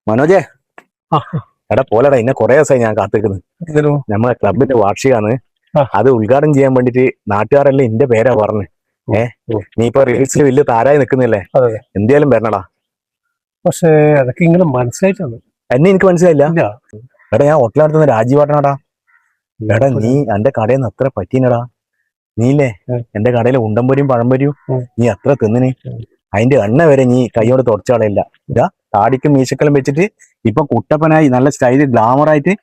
മനോജേ ആ, എടാ പോലെടാ ഇന്നെ കൊറേ ദിവസമായി ഞാൻ കാത്തിരിക്കുന്നത്. എന്തിനു? നമ്മളെ ക്ലബിന്റെ വാർഷികമാണ്. ആ. അത് ഉദ്ഘാടനം ചെയ്യാൻ വേണ്ടിട്ട് നാട്ടുകാരെല്ലാം ഇന്റെ പേരാ പറഞ്ഞു. ഓ, ഓ. നീ ഇപ്പൊ റീൽസിൽ വലിയ താരായി നിൽക്കുന്നില്ലേ, അതെ അതെ. എന്തായാലും വരണടാ. പക്ഷേ അതൊക്കെ ഇങ്ങനെ മനസ്സിലായിട്ടാണ്. എന്നെ എനിക്ക് മനസ്സിലായില്ല. ഇല്ല. എടാ ഞാൻ ഹോട്ടലടുത്തുനിന്ന് രാജീവാട്ടനാടാ. എടാ നീ എന്റെ കടയിൽ നിന്ന് അത്ര പറ്റീനടാ. നീല്ലേ എന്റെ കടയിലെ ഉണ്ടംപൊരിയും പഴംപൊരിയും നീ അത്ര തിന്നിന്. അതിന്റെ എണ്ണ വരെ നീ കൈയോട് തുടച്ചാളയില്ല. ഇതാ താടിക്കും മീശക്കലും വെച്ചിട്ട് ഇപ്പൊ കുട്ടപ്പനായി നല്ല സ്റ്റൈല് ഗ്ലാമറായിട്ട്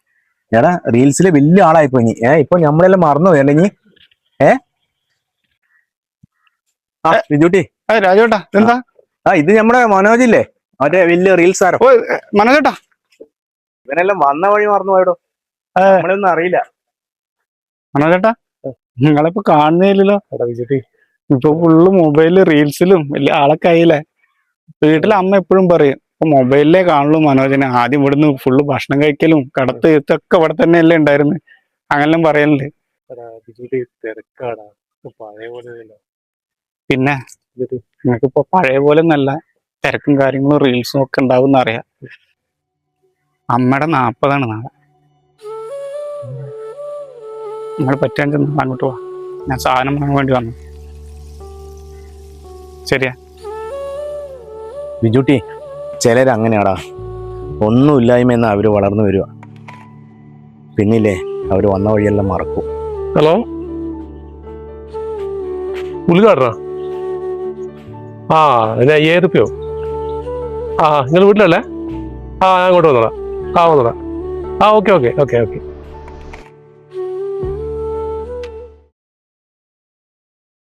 എടാ റീൽസില് വലിയ ആളായിപ്പോ നീ. ഇപ്പൊ നമ്മളെല്ലാം മറന്നു അല്ലേ നീ? ബിജുട്ടി രാജേട്ടാ എന്താ? ഇത് നമ്മുടെ മനോജില്ലേ, മറ്റേ വലിയ റീൽസ് ആരോ. മനോജേട്ടാ ഇവനെല്ലാം വന്ന വഴി മറന്നു പോയടോ, നമ്മളൊന്നും അറിയില്ല. മനോജേട്ടാ നിങ്ങളിപ്പോ കാണുന്നില്ലല്ലോ. ഇപ്പൊ ഫുള്ള് മൊബൈലില് റീൽസിലും വലിയ ആളൊക്കെ ആയില്ലേ. വീട്ടിലെ അമ്മ എപ്പോഴും പറയും ഇപ്പൊ മൊബൈലിലേ കാണുള്ളൂ മനോജനെ. ആദ്യം ഇവിടുന്ന് ഫുള്ള് ഭക്ഷണം കഴിക്കലും കടത്ത് എഴുത്തൊക്കെ ഇവിടെ തന്നെയല്ലേ ഉണ്ടായിരുന്നു. അങ്ങനെല്ലാം പറയലുണ്ട്. പിന്നെ നിങ്ങൾക്കിപ്പോ പഴയ പോലെ ഒന്നല്ല, തിരക്കും കാര്യങ്ങളും റീൽസും ഒക്കെ ഉണ്ടാവും അറിയാം. അമ്മയുടെ 40 നാളെ. നിങ്ങൾ പറ്റാൻ അങ്ങോട്ട് പോവാ, ഞാൻ സാധനം വാങ്ങാൻ വേണ്ടി വന്നു. ശരിയാ ബിജുട്ടി, ചിലരങ്ങനെയാടാ, ഒന്നുമില്ലായ്മയെന്ന് അവര് വളർന്നു വരിക, പിന്നില്ലേ അവര് വന്ന വഴിയെല്ലാം മറക്കും. ഹലോ, ഉദ്ഘാടന? ആ, അതിന് 5000 രൂപയോ? നിങ്ങൾ വീട്ടിലല്ലേ? ഞാൻ അങ്ങോട്ട് വന്നോളാം. വന്നോളാം. Okay okay okay okay.